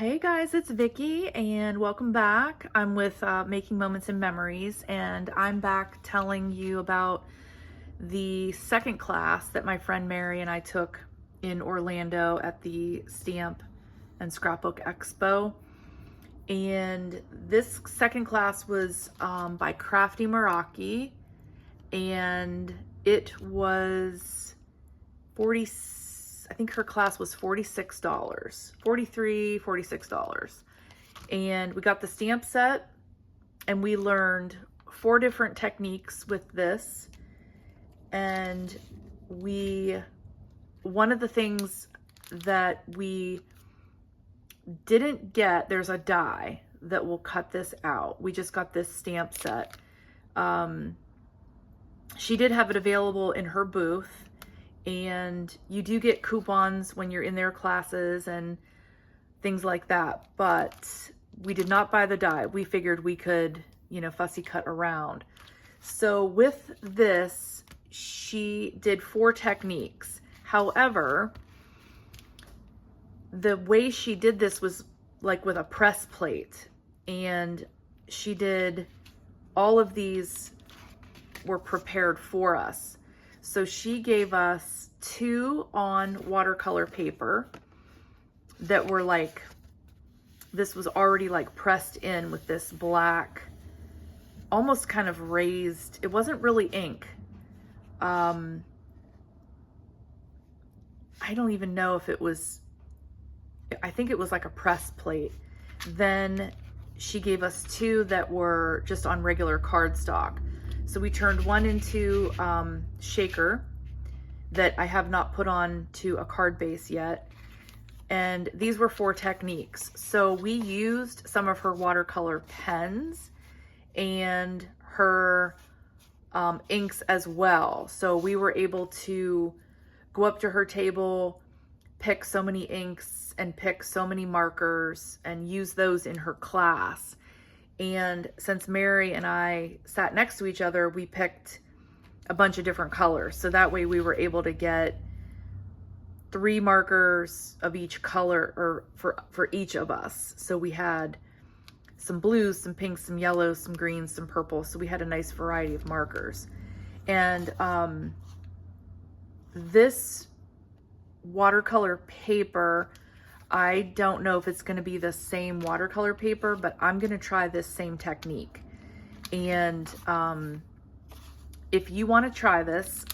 Hey guys, it's Vicky and welcome back. I'm with Making Moments and Memories, and I'm back telling you about the second class that my friend Mary and I took in Orlando at the Stamp and Scrapbook Expo. And this second class was by Crafty Meraki, and it was 40, I think her class was $46, $46. And we got the stamp set and we learned 4 different techniques with this. And one of the things that we didn't get, there's a die that will cut this out. We just got this stamp set. She did have it available in her booth, and you do get coupons when you're in their classes and things like that, but we did not buy the die. We figured we could, fussy cut around. So with this, she did 4 techniques. However, the way she did this was like with a press plate, and she did all of these were prepared for us. So she gave us 2 on watercolor paper that were like, this was already like pressed in with this black, almost kind of raised, it wasn't really ink. I don't even know if it was, I think it was like a press plate. Then she gave us 2 that were just on regular cardstock. So we turned one into shaker that I have not put on to a card base yet. And these were 4 techniques. So we used some of her watercolor pens and her inks as well. So we were able to go up to her table, pick so many inks and pick so many markers and use those in her class. And since Mary and I sat next to each other, we picked a bunch of different colors. So that way we were able to get 3 markers of each color, or for each of us. So we had some blues, some pinks, some yellows, some greens, some purple. So we had a nice variety of markers. And this watercolor paper, I don't know if it's going to be the same watercolor paper, but I'm going to try this same technique. And if you want to try this,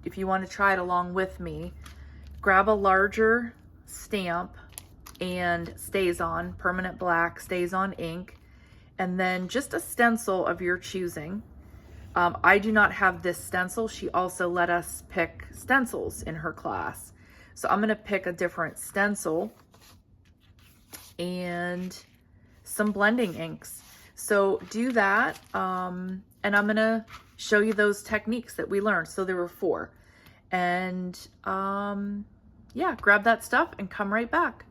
if you want to try it along with me, grab a larger stamp and StazOn, permanent black, StazOn ink, and then just a stencil of your choosing. I do not have this stencil. She also let us pick stencils in her class. So I'm going to pick a different stencil and some blending inks. So do that, and I'm going to show you those techniques that we learned. So there were 4. And yeah, grab that stuff and come right back.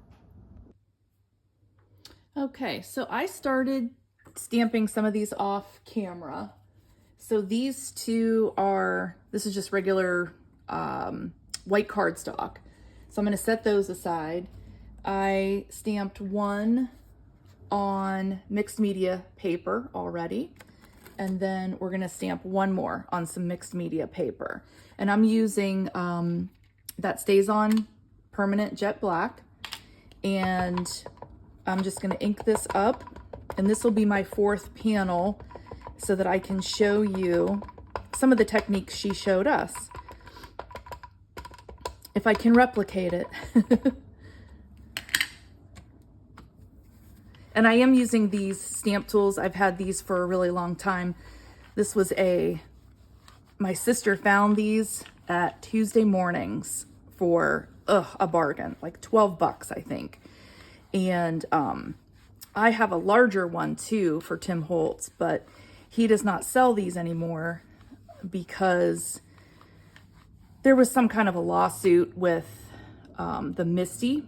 Okay, so I started stamping some of these off camera. So these 2 are, this is just regular white cardstock. So I'm going to set those aside. I stamped one on mixed media paper already. And then we're going to stamp one more on some mixed media paper. And I'm using that StazOn permanent jet black. And I'm just going to ink this up. And this will be my 4th panel so that I can show you some of the techniques she showed us, if I can replicate it. And I am using these stamp tools. I've had these for a really long time. This was my sister found these at Tuesday Mornings for a bargain, like 12 bucks, I think. And I have a larger one too for Tim Holtz, but he does not sell these anymore because there was some kind of a lawsuit with the Misty,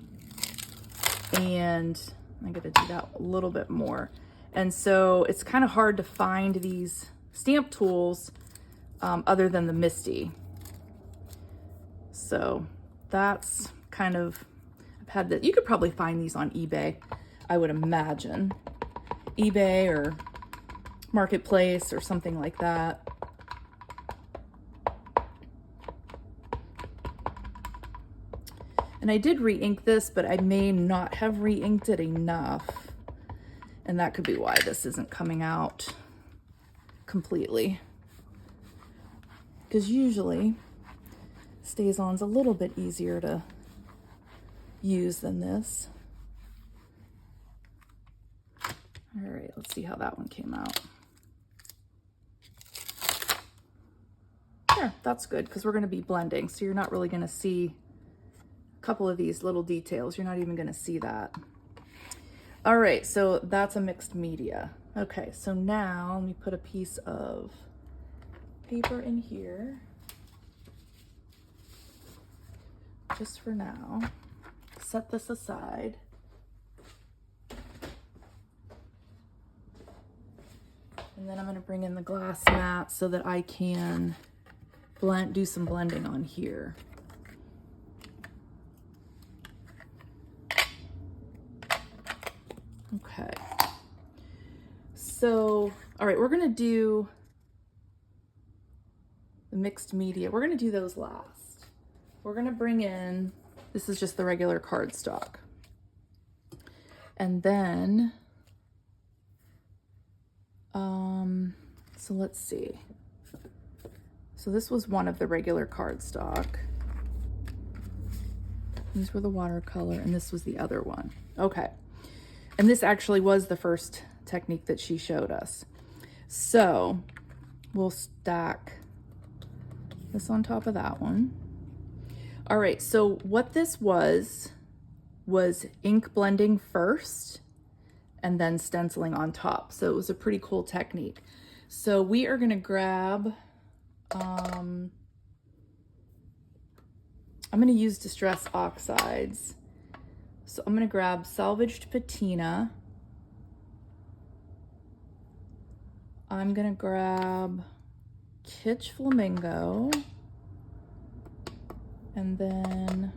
and I'm going to do that a little bit more. And so it's kind of hard to find these stamp tools other than the Misty. So that's kind of, I've had that. You could probably find these on eBay, I would imagine. eBay or Marketplace or something like that. And I did re-ink this, but I may not have re-inked it enough. And that could be why this isn't coming out completely. Because usually StazOn's a little bit easier to use than this. All right, let's see how that one came out. Yeah, that's good because we're going to be blending, so you're not really going to see a couple of these little details. You're not even going to see that. All right, so that's a mixed media. Okay, so now let me put a piece of paper in here. Just for now. Set this aside. And then I'm going to bring in the glass mat so that I can do some blending on here. Okay. So, all right, we're going to do the mixed media. We're going to do those last. We're going to bring in, this is just the regular cardstock. And then, so let's see. So this was one of the regular cardstock. These were the watercolor, and this was the other one. Okay. And this actually was the first technique that she showed us. So we'll stack this on top of that one. All right, so what this was ink blending first and then stenciling on top. So it was a pretty cool technique. So we are gonna grab, I'm gonna use Distress Oxides. So I'm gonna grab Salvaged Patina. I'm gonna grab Kitsch Flamingo. And then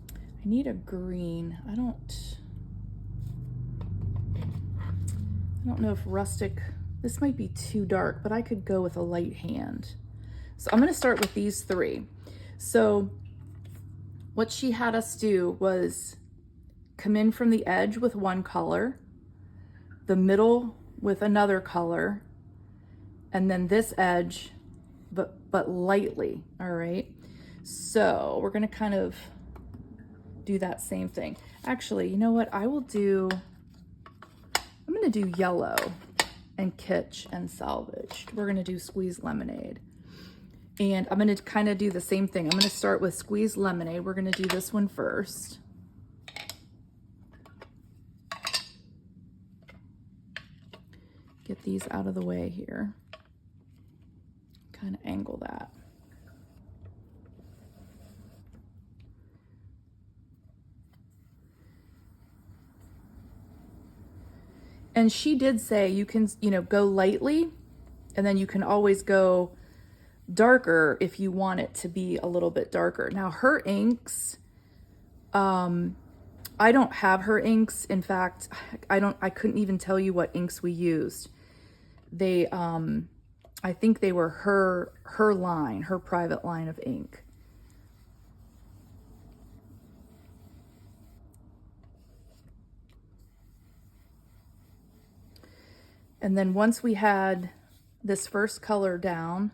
I need a green. I don't know if rustic, this might be too dark, but I could go with a light hand. So I'm gonna start with these three. So what she had us do was come in from the edge with one color, the middle with another color, and then this edge, but lightly, all right? So we're gonna kind of do that same thing. Actually, you know what? I'm gonna do yellow and kitsch and salvaged. We're gonna do squeezed lemonade. And I'm gonna kind of do the same thing. I'm gonna start with squeezed lemonade. We're gonna do this one first. Get these out of the way here. Kind of angle that. And she did say you can, go lightly, and then you can always go darker if you want it to be a little bit darker. Now her inks, I don't have her inks. In fact, I couldn't even tell you what inks we used. They, I think they were her line, her private line of ink. And then once we had this first color down,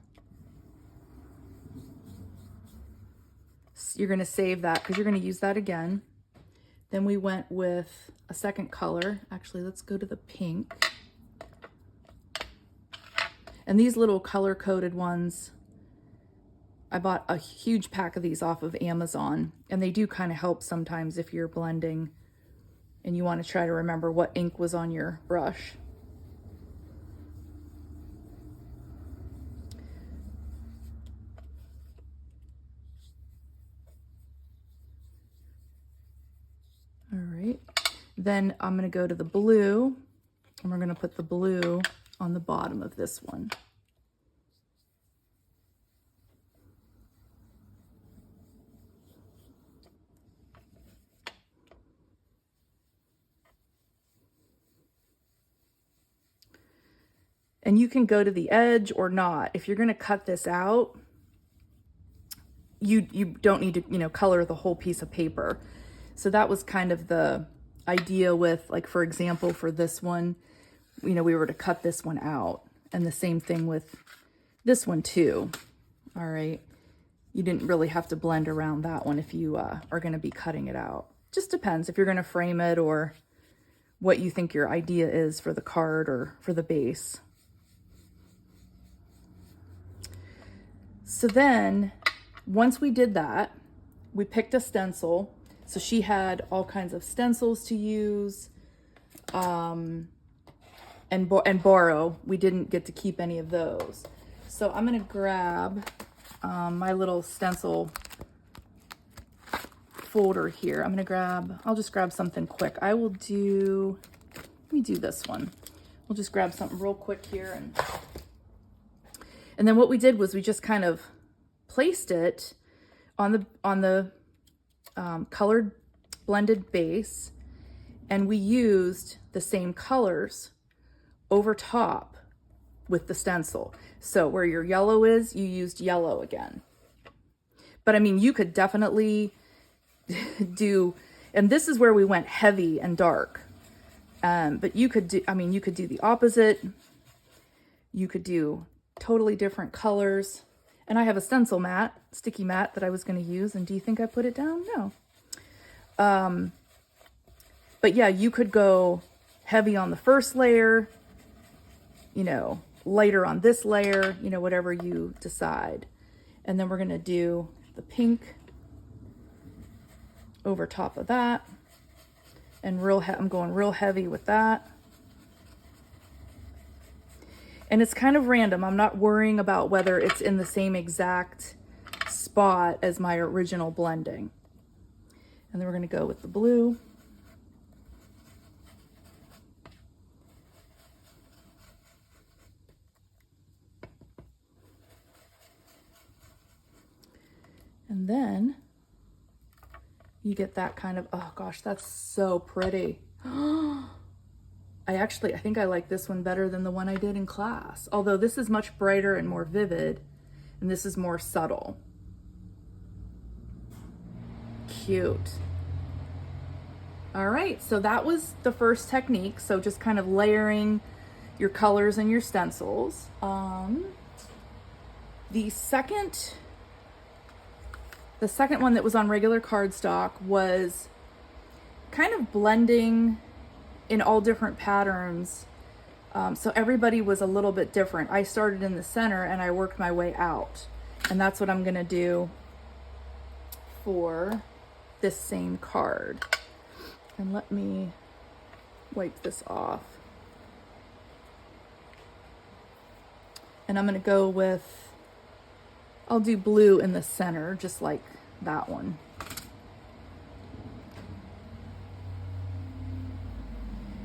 you're going to save that because you're going to use that again. Then we went with a second color. Actually, let's go to the pink. And these little color-coded ones, I bought a huge pack of these off of Amazon, and they do kind of help sometimes if you're blending and you want to try to remember what ink was on your brush. All right, then I'm going to go to the blue, and we're going to put the blue on the bottom of this one. And you can go to the edge or not. If you're gonna cut this out, you don't need to, you know, color the whole piece of paper. So that was kind of the idea with, like, for example, for this one, you know, we were to cut this one out, and the same thing with this one too. All right. You didn't really have to blend around that one if you are going to be cutting it out. Just depends if you're going to frame it or what you think your idea is for the card or for the base. So then once we did that, we picked a stencil. So she had all kinds of stencils to use and borrow. We didn't get to keep any of those. So I'm going to grab my little stencil folder here. I'll just grab something quick. Let me do this one. We'll just grab something real quick here. And then what we did was we just kind of placed it on the colored blended base, and we used the same colors over top with the stencil. So where your yellow is, you used yellow again. But I mean, you could definitely do, and this is where we went heavy and dark. But you could do the opposite. You could do totally different colors. And I have a stencil mat, sticky mat that I was going to use. And do you think I put it down? No. But yeah, you could go heavy on the first layer, you know, lighter on this layer, you know, whatever you decide. And then we're going to do the pink over top of that. And I'm going real heavy with that. And it's kind of random. I'm not worrying about whether it's in the same exact spot as my original blending. And then we're going to go with the blue. And then you get that kind of, oh gosh, that's so pretty. I think I like this one better than the one I did in class. Although this is much brighter and more vivid, and this is more subtle. Cute. All right, so that was the first technique. So just kind of layering your colors and your stencils. The second one that was on regular cardstock was kind of blending in all different patterns. So everybody was a little bit different. I started in the center and I worked my way out. And that's what I'm gonna do for this same card. And let me wipe this off. And I'm gonna go with, I'll do blue in the center, just like that one.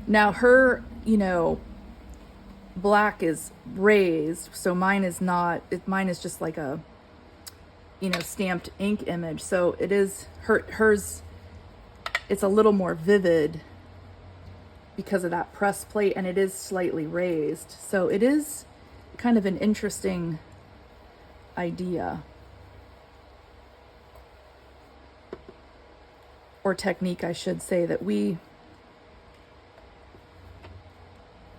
Now her, you know, black is raised, so mine is not, mine is just like a, you know, stamped ink image. So it is, hers, it's a little more vivid because of that press plate, and it is slightly raised. So it is kind of an interesting idea. Or technique, I should say, that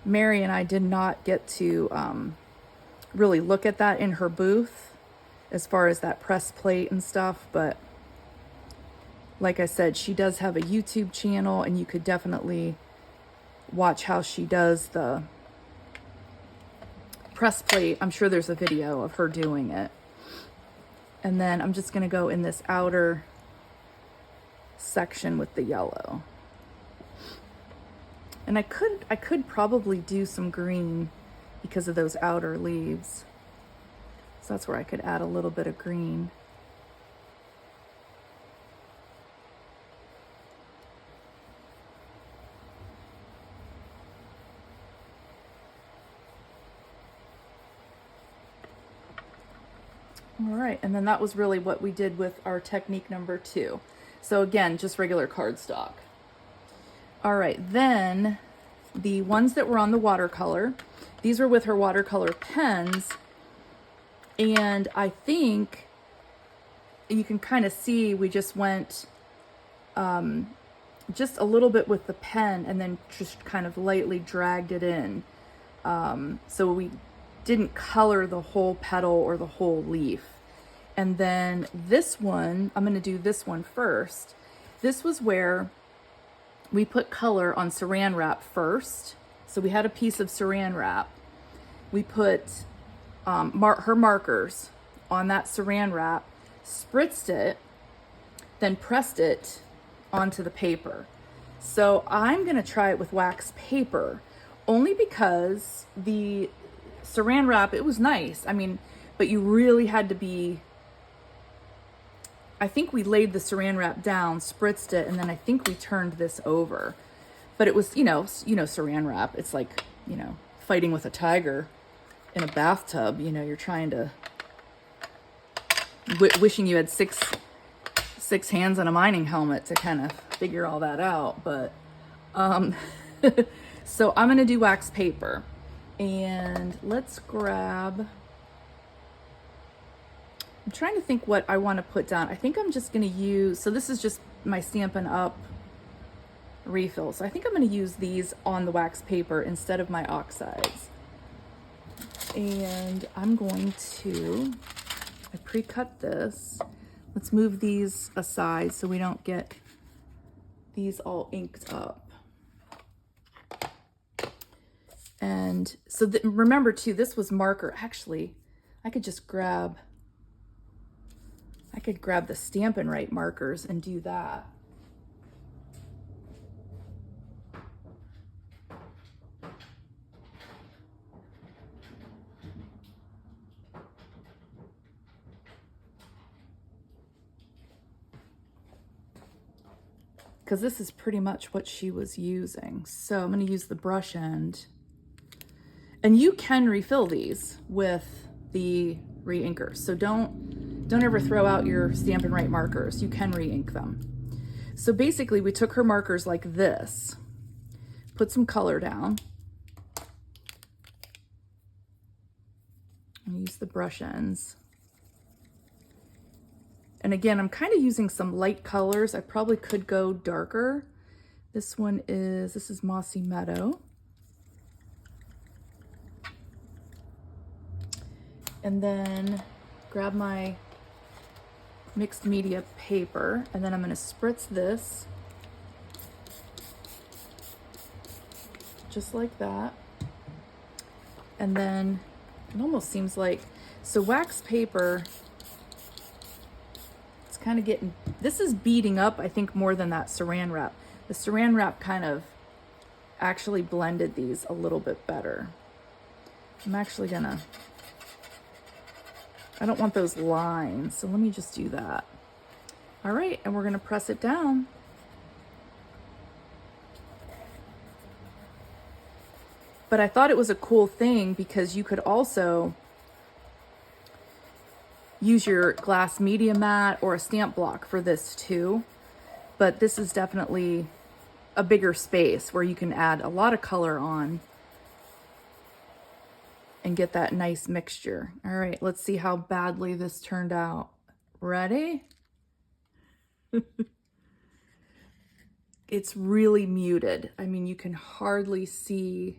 Mary and I did not get to really look at that in her booth as far as that press plate and stuff. But like I said, she does have a YouTube channel, and you could definitely watch how she does the press plate. I'm sure there's a video of her doing it. And then I'm just going to go in this outer section with the yellow. And I could probably do some green because of those outer leaves. So that's where I could add a little bit of green. All right, and then that was really what we did with our technique number 2. So again, just regular cardstock. All right, then the ones that were on the watercolor. These were with her watercolor pens. And I think you can kind of see we just went just a little bit with the pen and then just kind of lightly dragged it in. So we didn't color the whole petal or the whole leaf. And then this one, I'm going to do this one first. This was where we put color on saran wrap first. So we had a piece of saran wrap. We put her markers on that saran wrap, spritzed it, then pressed it onto the paper. So I'm going to try it with wax paper, only because the saran wrap, it was nice. I mean, but you really had to be, I think we laid the saran wrap down, spritzed it, and then I think we turned this over. But it was, you know, saran wrap. It's like, you know, fighting with a tiger in a bathtub. You know, you're trying to, wishing you had six hands and a mining helmet to kind of figure all that out. But, so I'm going to do wax paper. And let's grab, I'm trying to think what I want to put down. I think I'm just going to use, so this is just my Stampin' Up! Refill. So I think I'm going to use these on the wax paper instead of my oxides. And I'm going to, I pre-cut this. Let's move these aside so we don't get these all inked up. And so remember too, this was marker. Actually, I could just grab, the Stampin' Right markers and do that. Because this is pretty much what she was using. So I'm going to use the brush end. And you can refill these with the re-inkers. So don't ever throw out your Stampin' Right markers. You can re-ink them. So basically we took her markers like this, put some color down, and use the brush ends. And again, I'm kind of using some light colors. I probably could go darker. This is Mossy Meadow. And then grab my mixed media paper, and then I'm going to spritz this just like that. And then it almost seems like, so wax paper, it's kind of getting, this is beading up, I think, more than that saran wrap. The saran wrap kind of actually blended these a little bit better. I'm actually gonna, I don't want those lines, so let me just do that. All right, and we're gonna press it down. But I thought it was a cool thing because you could also use your glass media mat or a stamp block for this too. But this is definitely a bigger space where you can add a lot of color on and get that nice mixture. All right, let's see how badly this turned out. Ready? It's really muted. I mean, you can hardly see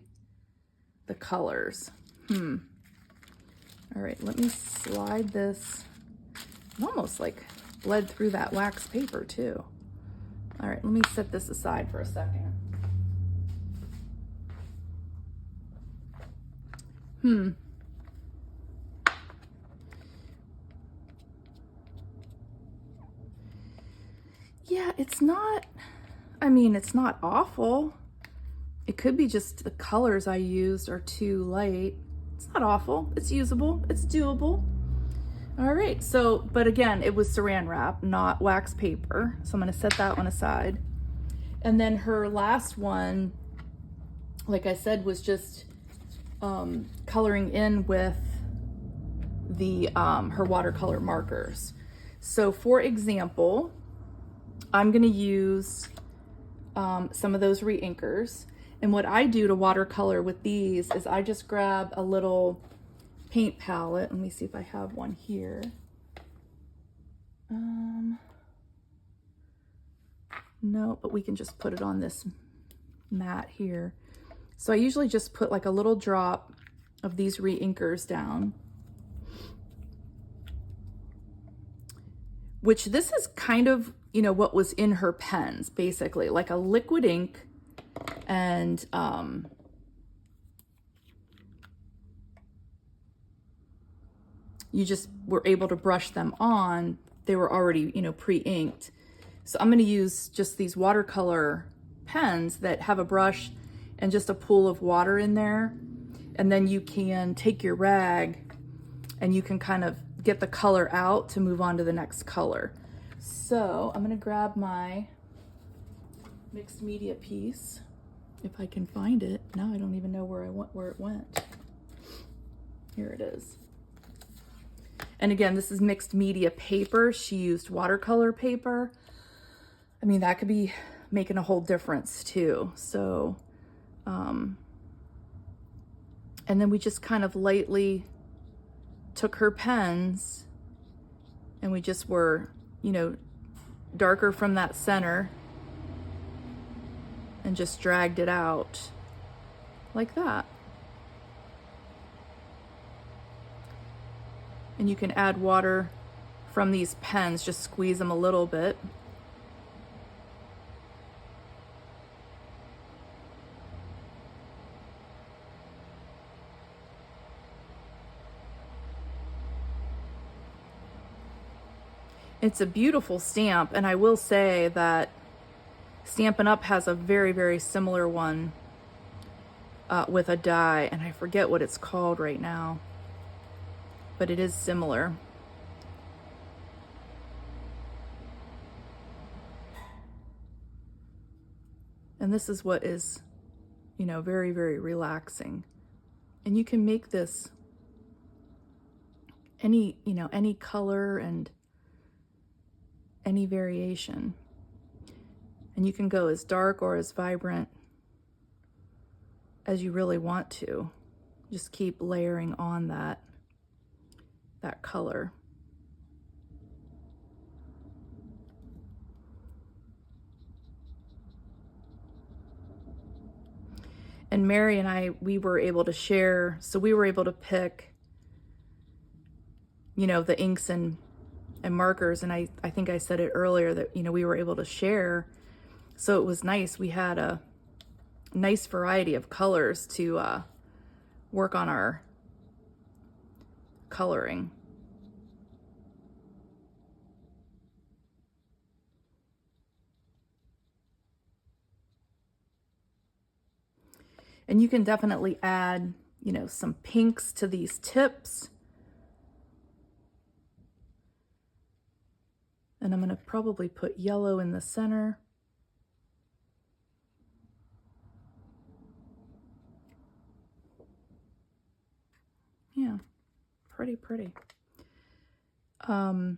the colors. All right, let me slide this. It almost like bled through that wax paper too. All right, let me set this aside for a second. Yeah, it's not, I mean, it's not awful. It could be just the colors I used are too light. It's not awful. It's usable. It's doable. All right, so, but again, it was saran wrap, not wax paper. So I'm gonna set that one aside. And then her last one, like I said, was just coloring in with the her watercolor markers. So for example, I'm gonna use some of those re-inkers. And what I do to watercolor with these is I just grab a little paint palette. Let me see if I have one here. No, but we can just put it on this mat here. So I usually just put like a little drop of these re-inkers down, which this is kind of, you know, what was in her pens, basically, like a liquid ink. And you just were able to brush them on. They were already, you know, pre-inked. So I'm going to use just these watercolor pens that have a brush and just a pool of water in there. And then you can take your rag and you can kind of get the color out to move on to the next color. So I'm going to grab my mixed media piece, if I can find it. Now I don't even know where it went. Here it is. And again, this is mixed media paper. She used watercolor paper. I mean, that could be making a whole difference too. So, and then we just kind of lightly took her pens and we just were, you know, darker from that center and just dragged it out like that. And you can add water from these pens, just squeeze them a little bit. It's a beautiful stamp, and I will say that Stampin' Up! Has a very, very similar one with a die, and I forget what it's called right now, but it is similar. And this is what is, you know, very, very relaxing. And you can make this any, you know, any color and any variation. And you can go as dark or as vibrant as you really want to. Just keep layering on that color. And Mary and I, we were able to share, so we were able to pick, you know, the inks and markers. And I think I said it earlier that, you know, we were able to share. So it was nice. We had a nice variety of colors to work on our coloring. And you can definitely add, you know, some pinks to these tips. And I'm going to probably put yellow in the center. Yeah, pretty. I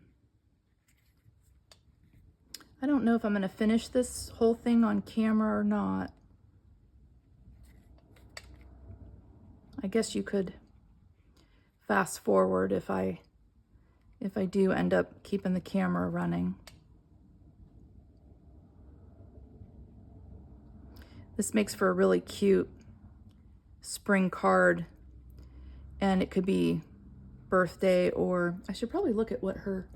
don't know if I'm going to finish this whole thing on camera or not. I guess you could fast forward if I do end up keeping the camera running. This makes for a really cute spring card, and it could be birthday, or I should probably look at what her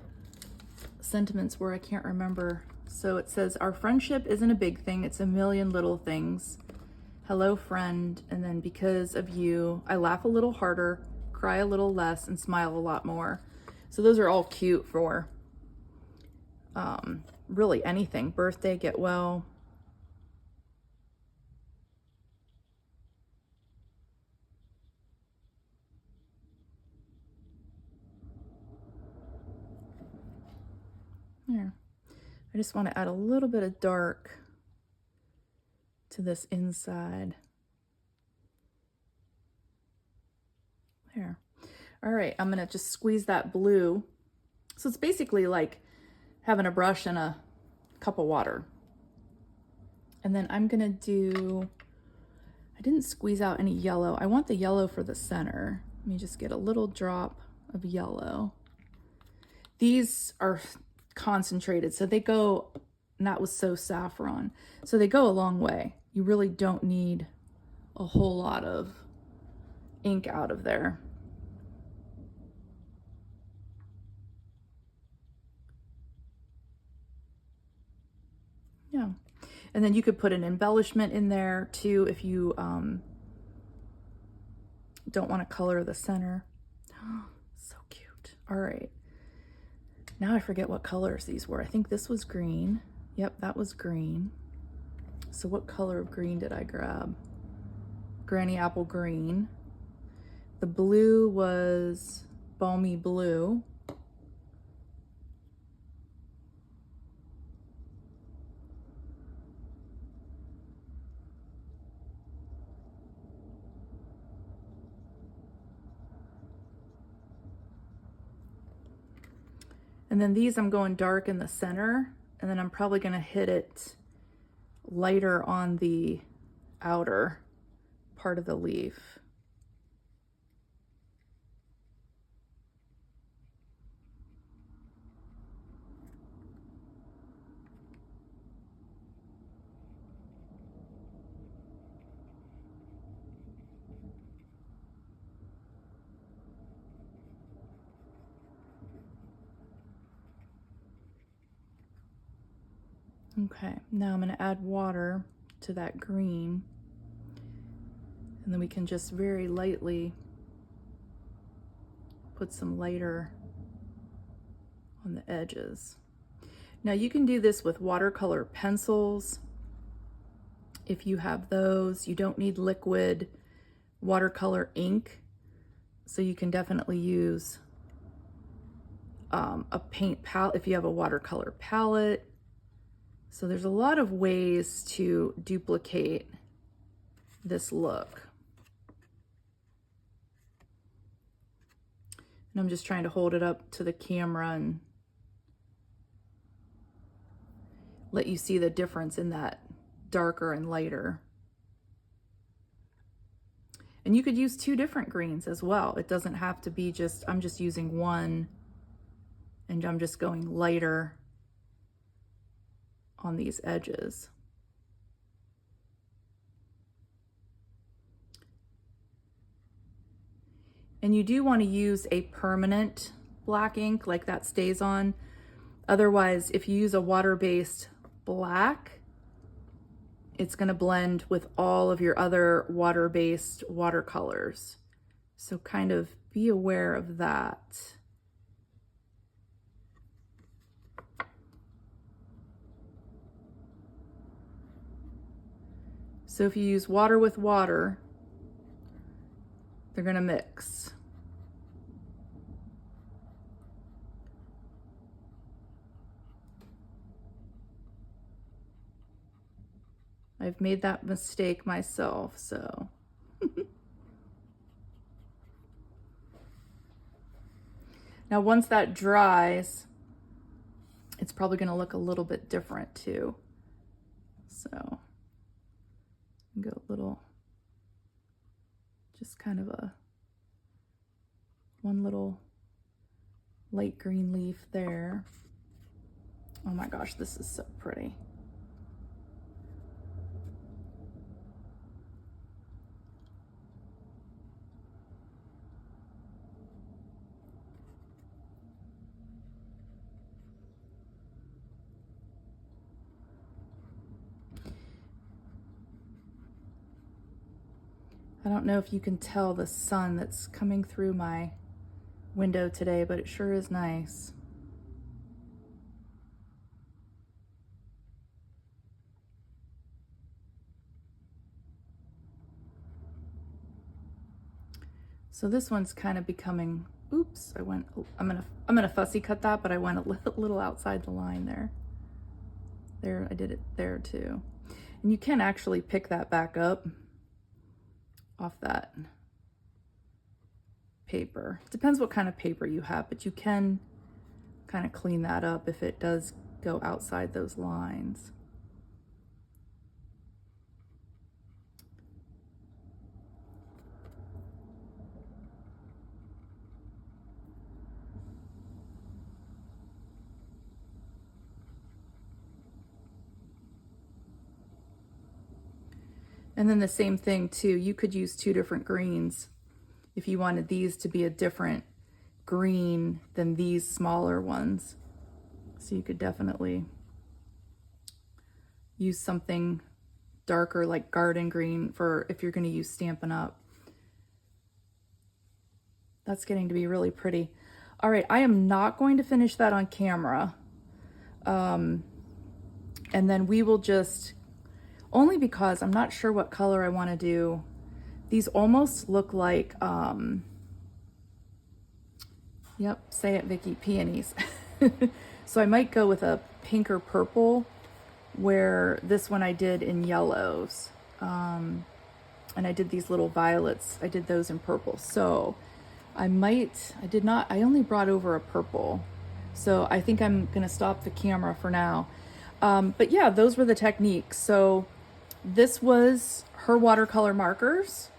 sentiments were. I can't remember. So it says, our friendship isn't a big thing, it's a million little things. Hello, friend. And then because of you, I laugh a little harder, cry a little less, and smile a lot more. So those are all cute for really anything. Birthday, get well. There. I just want to add a little bit of dark to this inside. There. All right, I'm gonna just squeeze that blue. So it's basically like having a brush and a cup of water. And then I'm gonna do I didn't squeeze out any yellow. I want the yellow for the center. Let me just get a little drop of yellow. These are concentrated, so they go, and that was so saffron. So they go a long way. You really don't need a whole lot of ink out of there. Yeah. And then you could put an embellishment in there too if you don't want to color the center. So cute. All right. Now I forget what colors these were. I think this was green. Yep, that was green. So what color of green did I grab? Granny apple green. The blue was balmy blue. And then these I'm going dark in the center, and then I'm probably going to hit it lighter on the outer part of the leaf. Okay, now I'm going to add water to that green, and then we can just very lightly put some lighter on the edges. Now you can do this with watercolor pencils if you have those. You don't need liquid watercolor ink, so you can definitely use a paint palette if you have a watercolor palette. So there's a lot of ways to duplicate this look. And I'm just trying to hold it up to the camera and let you see the difference in that darker and lighter. And you could use two different greens as well. It doesn't have to be just, I'm just using one and I'm just going lighter on these edges. And you do want to use a permanent black ink, like that stays on. Otherwise, if you use a water-based black, it's going to blend with all of your other water-based watercolors. So kind of be aware of that. So if you use water with water, they're going to mix. I've made that mistake myself, so. Now, once that dries, it's probably going to look a little bit different too. So, go a little, just kind of one little light green leaf there. Oh my gosh, this is so pretty. I don't know if you can tell the sun that's coming through my window today, but it sure is nice. So this one's kind of becoming, oops, I'm gonna fussy cut that, but I went a little outside the line there. There, I did it there too. And you can actually pick that back up off that paper. It depends what kind of paper you have, but you can kind of clean that up if it does go outside those lines. And then the same thing too, you could use 2 different greens if you wanted these to be a different green than these smaller ones. So you could definitely use something darker like garden green for if you're going to use Stampin' Up. That's getting to be really pretty. All right, I am not going to finish that on camera. And then we will just, only because I'm not sure what color I want to do. These almost look like, yep, say it, Vicky, peonies. So I might go with a pink or purple, where this one I did in yellows. And I did these little violets. I did those in purple. So I only brought over a purple. So I think I'm going to stop the camera for now. But yeah, those were the techniques. So this was her watercolor markers.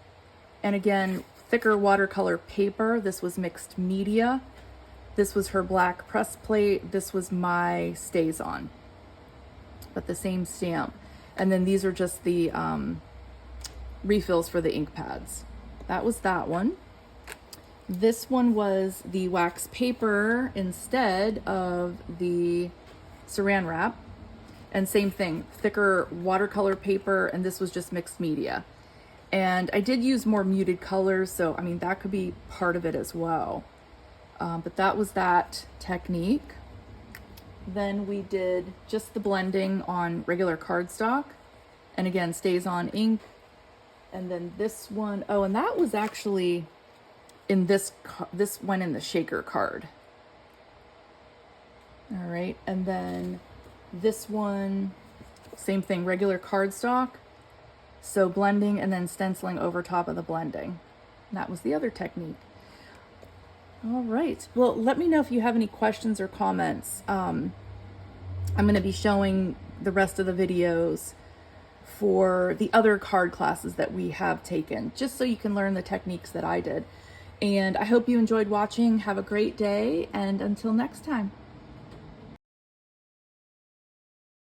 And again, thicker watercolor paper. This was mixed media. This was her black press plate. This was my StazOn, but the same stamp. And then these are just the refills for the ink pads. That was that one. This one was the wax paper instead of the saran wrap. And same thing, thicker watercolor paper, and this was just mixed media. And I did use more muted colors, so I mean, that could be part of it as well. But that was that technique. Then we did just the blending on regular cardstock. And again, StazOn ink. And then this one, oh, and that was actually in this went in the shaker card. All right, and then this one, same thing, regular cardstock. So blending and then stenciling over top of the blending. And that was the other technique. All right, well, let me know if you have any questions or comments. I'm going to be showing the rest of the videos for the other card classes that we have taken, just so you can learn the techniques that I did. And I hope you enjoyed watching. Have a great day, and until next time.